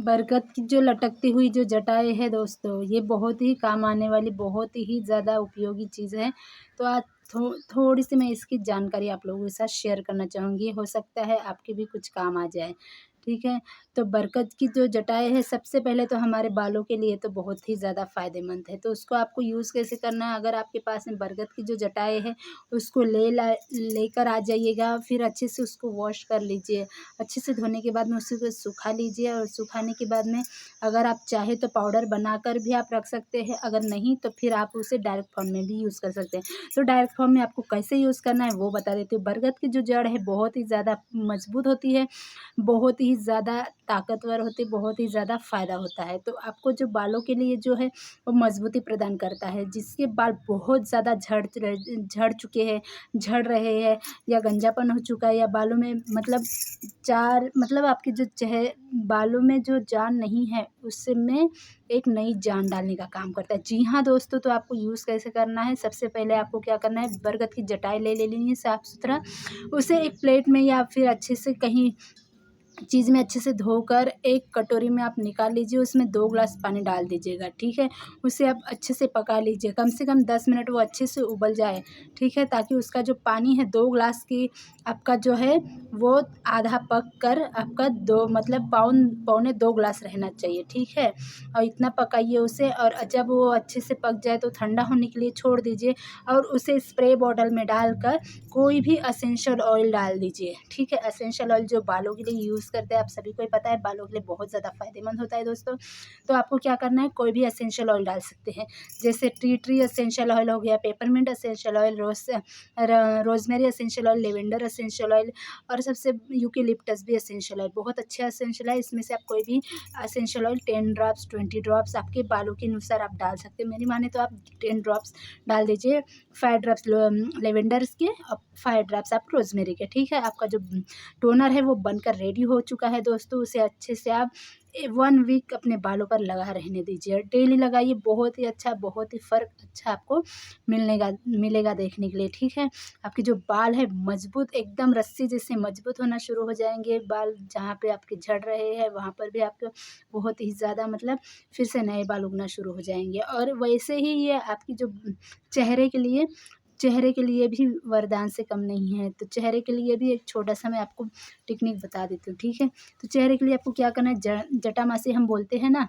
बरगद की जो लटकती हुई जो जटाएँ हैं दोस्तों, ये बहुत ही काम आने वाली, बहुत ही ज़्यादा उपयोगी चीज़ है। तो आज थोड़ी-सी मैं इसकी जानकारी आप लोगों के साथ शेयर करना चाहूँगी, हो सकता है आपके भी कुछ काम आ जाए, ठीक है? तो बरगद की जो जटाएँ हैं, सबसे पहले तो हमारे बालों के लिए तो बहुत ही ज़्यादा फ़ायदेमंद है। तो उसको आपको यूज़ कैसे करना है, अगर आपके पास में बरगद की जो जटाएँ हैं, उसको लेकर आ जाइएगा, फिर अच्छे से उसको वॉश कर लीजिए। अच्छे से धोने के बाद में उसी को सुखा लीजिए, और सुखाने के बाद में अगर आप चाहें तो पाउडर बनाकर भी आप रख सकते हैं, अगर नहीं तो फिर आप उसे डायरेक्ट फॉर्म में भी यूज़ कर सकते हैं। तो डायरेक्ट फॉर्म में आपको कैसे यूज़ करना है वो बता देती हूँ। बरगद की जो जड़ है बहुत ही ज़्यादा मजबूत होती है, बहुत ही ज़्यादा ताकतवर होती है, बहुत ही ज़्यादा फ़ायदा होता है। तो आपको जो बालों के लिए जो है वो मजबूती प्रदान करता है, जिसके बाल बहुत ज़्यादा झड़ चुके हैं, झड़ रहे हैं, या गंजापन हो चुका है, या बालों में मतलब आपके जो बालों में जो जान नहीं है, उसमें एक नई जान डालने का काम करता है। जी हाँ दोस्तों, तो आपको यूज़ कैसे करना है, सबसे पहले आपको क्या करना है, बरगद की जटाई ले लेनी है साफ-सुथरा, उसे एक प्लेट में या फिर अच्छे से कहीं चीज़ में अच्छे से धोकर एक कटोरी में आप निकाल लीजिए, उसमें 2 ग्लास पानी डाल दीजिएगा, ठीक है? उसे आप अच्छे से पका लीजिए, कम से कम 10 मिनट वो अच्छे से उबल जाए, ठीक है? ताकि उसका जो पानी है 2 ग्लास की आपका जो है वो आधा पक कर आपका 2 मतलब पौने 2 ग्लास रहना चाहिए, ठीक है? और इतना पकाइए उसे, और जब वो अच्छे से पक जाए तो ठंडा होने के लिए छोड़ दीजिए, और उसे स्प्रे बॉटल में डालकर कोई भी एसेंशियल ऑयल डाल दीजिए, ठीक है? एसेंशियल ऑयल जो बालों के लिए यूज़ करते हैं, आप सभी को ही पता है, बालों के लिए बहुत ज़्यादा फ़ायदेमंद होता है दोस्तों। तो आपको क्या करना है, कोई भी एसेंशियल ऑयल डाल सकते हैं, जैसे टी ट्री एसेंशियल ऑयल हो गया, peppermint essential oil, rosemary essential oil, lavender essential oil, और सबसे यूकेलिप्टस भी एसेंशियल ऑयल, बहुत अच्छा एसेंशियल है। इसमें से आप कोई भी एसेंशियल ऑयल 10 ड्रॉप्स, 20 ड्रॉप्स आपके बालों के अनुसार आप डाल सकते हैं। मेरी माने तो आप 10 ड्रॉप्स डाल दीजिए, 5 ड्रॉप्स लेवेंडर्स के और 5 ड्रॉप्स आप रोज़मेरी के, ठीक है? आपका जो टोनर है वो बनकर रेडी हो चुका है दोस्तों, उसे अच्छे से आप 1 वीक अपने बालों पर लगा रहने दीजिए, डेली लगाइए, बहुत ही अच्छा, बहुत ही फ़र्क अच्छा आपको मिलेगा देखने के लिए, ठीक है? आपके जो बाल है मजबूत, एकदम रस्सी जैसे मजबूत होना शुरू हो जाएँगे बाल, जहाँ पे आपके झड़ रहे हैं वहाँ पर भी आपको बहुत ही ज़्यादा मतलब फिर से नए बाल उगना शुरू हो जाएँगे। और वैसे ही ये आपकी जो चेहरे के लिए भी वरदान से कम नहीं है। तो चेहरे के लिए भी एक छोटा-सा मैं आपको टेक्निक बता देती हूँ, ठीक है? तो चेहरे के लिए आपको क्या करना है, जटामासी हम बोलते हैं ना,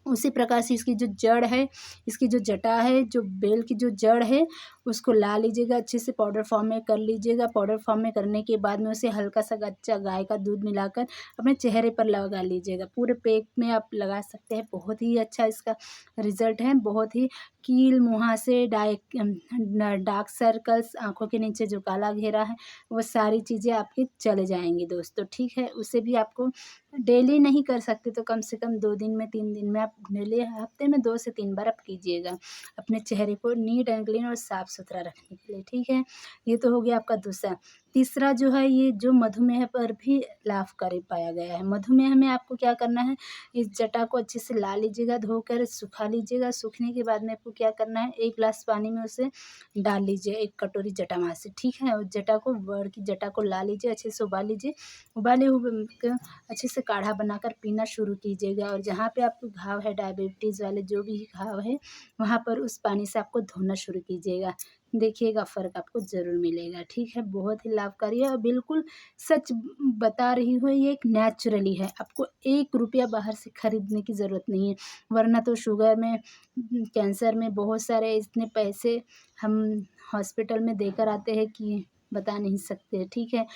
उसी प्रकार से इसकी जो जड़ है, इसकी जो जटा है, जो बेल की जो जड़ है, उसको ला लीजिएगा, अच्छे से पाउडर फॉर्म में कर लीजिएगा। पाउडर फॉर्म में करने के बाद में उसे हल्का-सा कच्चा गाय का दूध मिलाकर अपने चेहरे पर लगा लीजिएगा। पूरे पेट में आप लगा सकते हैं, बहुत ही अच्छा इसका रिज़ल्ट है। बहुत ही कील, मुहासे, डार्क सर्कल्स, आँखों के नीचे जो काला घेरा है, वो सारी चीज़ें आपकी चले जाएँगी दोस्तों, ठीक है? उसे भी आपको डेली नहीं कर सकते तो कम से कम 2 दिन में, 3 दिन में आप डेली, हफ्ते में 2 से 3 बार आप कीजिएगा, अपने चेहरे को नीट एंड क्लीन और साफ-सुथरा रखने के लिए, ठीक है? ये तो हो गया आपका दूसरा। तीसरा जो है, ये जो मधुमेह पर भी लाभकारी पाया गया है। मधुमेह में आपको क्या करना है, इस जटा को अच्छे से ला लीजिएगा, धोकर सुखा लीजिएगा, सूखने के बाद में आपको क्या करना है, 1 ग्लास पानी में उसे डाल लीजिए, 1 कटोरी जटामासी, ठीक है? और जटा को, बड़ की जटा को ला लीजिए, अच्छे से उबाल लीजिए, उबाले हुए क अच्छे से काढ़ा बनाकर पीना शुरू कीजिएगा। और जहाँ पे आपको घाव है, डायबिटीज़ वाले जो भी घाव है, वहाँ पर उस पानी से आपको धोना शुरू कीजिएगा। देखिएगा फ़र्क आपको ज़रूर मिलेगा, ठीक है? बहुत ही लाभकारी है, और बिल्कुल सच बता रही हूँ, ये एक नेचुरली है, आपको 1 रुपया बाहर से खरीदने की ज़रूरत नहीं है, वरना तो शुगर में, कैंसर में बहुत सारे इतने पैसे हम हॉस्पिटल में देकर आते हैं कि बता नहीं सकते, ठीक है?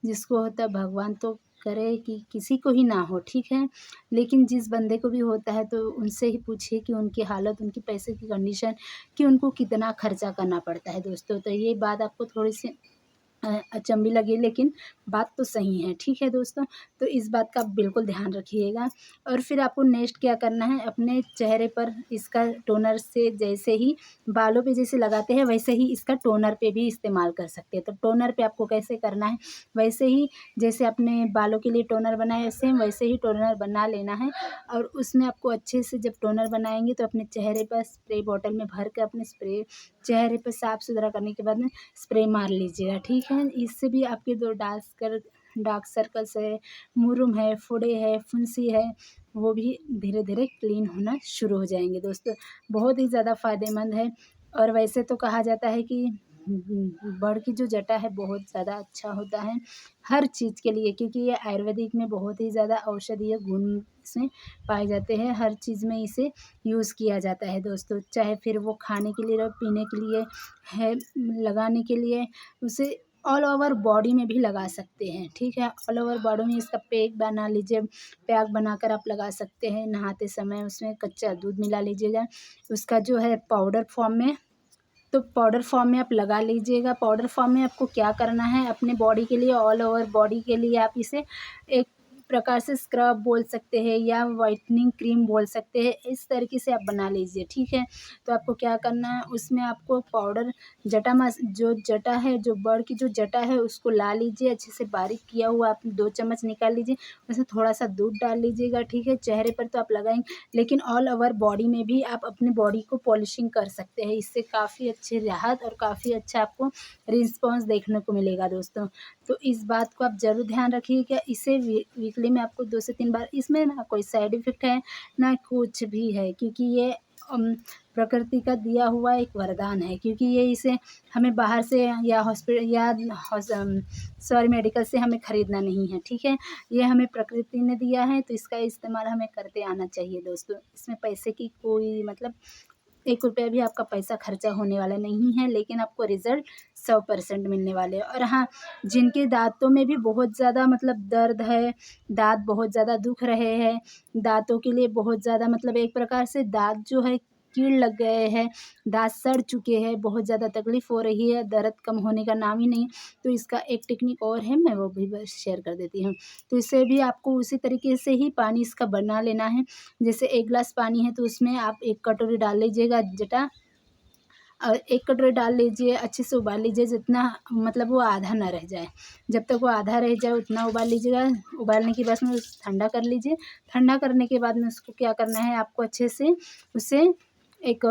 जिसको होता है, भगवान तो करे कि किसी को ही ना हो, ठीक है? लेकिन जिस बंदे को भी होता है तो उनसे ही पूछिए कि उनकी हालत, उनकी पैसे की कंडीशन, कि उनको कितना खर्चा करना पड़ता है दोस्तों। तो ये बात आपको थोड़ी-सी अचंभी लगी, लेकिन बात तो सही है, ठीक है दोस्तों? तो इस बात का आप बिल्कुल ध्यान रखिएगा। और फिर आपको नेक्स्ट क्या करना है, अपने चेहरे पर इसका टोनर से, जैसे ही बालों पे जैसे लगाते हैं वैसे ही इसका टोनर पे भी इस्तेमाल कर सकते हैं। तो टोनर पे आपको कैसे करना है, वैसे ही जैसे आपने बालों के लिए टोनर बनाया है, सेम वैसे ही टोनर बना लेना है। और उसमें आपको अच्छे से, जब टोनर बनाएँगे तो अपने चेहरे पर स्प्रे बॉटल में भर के अपने चेहरे पे साफ-सुथरा करने के बाद में स्प्रे मार लीजिएगा, ठीक है? इससे भी आपके जो डार्क सर्कल्स है, मुरुम है, फोड़े है, फुंसी है, वो भी धीरे धीरे क्लीन होना शुरू हो जाएंगे दोस्तों। बहुत ही ज़्यादा फ़ायदेमंद है। और वैसे तो कहा जाता है कि बड़ की जो जटा है बहुत ज़्यादा अच्छा होता है हर चीज़ के लिए, क्योंकि ये आयुर्वेदिक में बहुत ही ज़्यादा औषधीय गुण इसमें पाए जाते हैं। हर चीज़ में इसे यूज़ किया जाता है दोस्तों, चाहे फिर वो खाने के लिए, पीने के लिए है, लगाने के लिए, उसे ऑल ओवर बॉडी में भी लगा सकते हैं। ठीक है, ऑल ओवर बॉडी में इसका पैक बना लीजिए, पैक बनाकर आप लगा सकते हैं। नहाते समय उसमें कच्चा दूध मिला लीजिएगा, उसका जो है पाउडर फॉर्म में, तो पाउडर फॉर्म में आप लगा लीजिएगा। पाउडर फॉर्म में आपको क्या करना है, अपने बॉडी के लिए, ऑल ओवर बॉडी के लिए आप इसे एक प्रकार से स्क्रब बोल सकते हैं या वाइटनिंग क्रीम बोल सकते हैं, इस तरीके से आप बना लीजिए। ठीक है, तो आपको क्या करना है, उसमें आपको पाउडर जो जटा है, जो बड़ की जो जटा है उसको ला लीजिए, अच्छे से बारीक किया हुआ आप 2 चम्मच निकाल लीजिए, उसमें थोड़ा सा दूध डाल लीजिएगा। ठीक है, चेहरे पर तो आप लगाएंगे, लेकिन ऑल ओवर बॉडी में भी आप अपनी बॉडी को पॉलिशिंग कर सकते हैं। इससे काफ़ी अच्छी राहत और काफ़ी अच्छा आपको रिस्पॉन्स देखने को मिलेगा दोस्तों। तो इस बात को आप ज़रूर ध्यान रखिएगा। इसे वीकली में आपको 2 से 3 बार, इसमें ना कोई साइड इफ़ेक्ट है ना कुछ भी है, क्योंकि ये प्रकृति का दिया हुआ एक वरदान है। क्योंकि ये इसे हमें बाहर से या हॉस्पिटल या मेडिकल से हमें ख़रीदना नहीं है। ठीक है, ये हमें प्रकृति ने दिया है, तो इसका इस्तेमाल हमें करते आना चाहिए दोस्तों। इसमें पैसे की कोई मतलब 1 रुपया भी आपका पैसा खर्चा होने वाला नहीं है, लेकिन आपको रिज़ल्ट 100% मिलने वाले हैं। और हाँ, जिनके दाँतों में भी बहुत ज़्यादा मतलब दर्द है, दाँत बहुत ज़्यादा दुख रहे हैं, दाँतों के लिए बहुत ज़्यादा मतलब एक प्रकार से दाँत जो है कीड़ लग गए हैं, दाँत सड़ चुके हैं, बहुत ज़्यादा तकलीफ़ हो रही है, दर्द कम होने का नाम ही नहीं, तो इसका एक टेक्निक और है, मैं वो भी बस शेयर कर देती हूँ। तो इसे भी आपको उसी तरीके से ही पानी इसका बना लेना है। जैसे 1 ग्लास पानी है तो उसमें आप 1 कटोरी डाल लीजिएगा जटा, और 1 कटोरी डाल लीजिए, अच्छे से उबाल लीजिए, जितना मतलब वो आधा ना रह जाए। जब तक वो आधा रह जाए उतना उबाल लीजिएगा। उबालने के बाद में ठंडा कर लीजिए। ठंडा करने के बाद में उसको क्या करना है, आपको अच्छे से उसे एक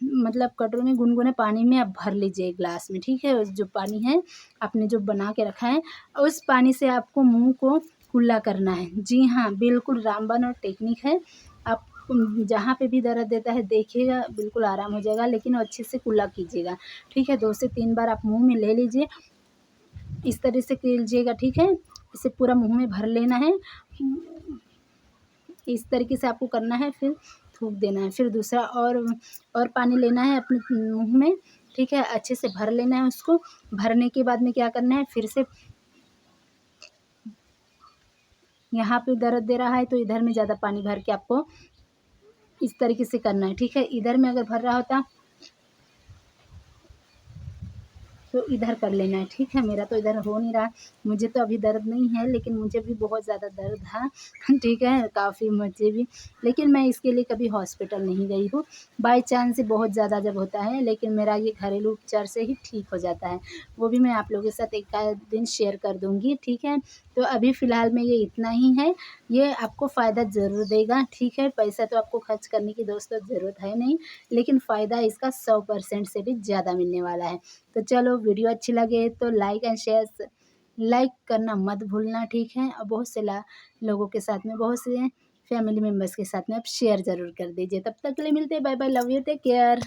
मतलब कटोरी में गुनगुने पानी में आप भर लीजिए 1 ग्लास में। ठीक है, जो पानी है आपने जो बना के रखा है, उस पानी से आपको मुँह को कुल्ला करना है। जी हाँ, बिल्कुल रामबाण और टेक्निक है। आप जहाँ पे भी दर्द देता है देखिएगा, बिल्कुल आराम हो जाएगा, लेकिन अच्छे से कुल्ला कीजिएगा। ठीक है, 2 से 3 बार आप मुँह में ले लीजिए, इस तरह से कीजिएगा। ठीक है, इसे पूरा मुँह में भर लेना है, इस तरीके से आपको करना है, फिर थूक देना है। फिर दूसरा और पानी लेना है अपने मुँह में। ठीक है, अच्छे से भर लेना है उसको। भरने के बाद में क्या करना है, फिर से यहाँ पे दर्द दे रहा है तो इधर में ज़्यादा पानी भर के आपको इस तरीके से करना है। ठीक है, इधर में अगर भर रहा होता तो इधर कर लेना है। ठीक है, मेरा तो इधर हो नहीं रहा, मुझे तो अभी दर्द नहीं है, लेकिन मुझे भी बहुत ज़्यादा दर्द था। ठीक है, काफ़ी मुझे भी, लेकिन मैं इसके लिए कभी हॉस्पिटल नहीं गई हूँ। बाय चांस से बहुत ज़्यादा जब होता है, लेकिन मेरा ये घरेलू उपचार से ही ठीक हो जाता है। वो भी मैं आप लोगों के साथ एक आध दिन शेयर कर दूँगी। ठीक है, तो अभी फ़िलहाल में ये इतना ही है। ये आपको फ़ायदा ज़रूर देगा। ठीक है, पैसा तो आपको खर्च करने की दोस्तों ज़रूरत है नहीं, लेकिन फ़ायदा इसका 100% से भी ज़्यादा मिलने वाला है। तो चलो, वीडियो अच्छी लगे तो लाइक एंड शेयर, लाइक करना मत भूलना। ठीक है, और बहुत से लोगों के साथ में, बहुत से फैमिली मेम्बर्स के साथ में आप शेयर ज़रूर कर दीजिए। तब तक के लिए मिलते हैं, bye bye, love you, take care.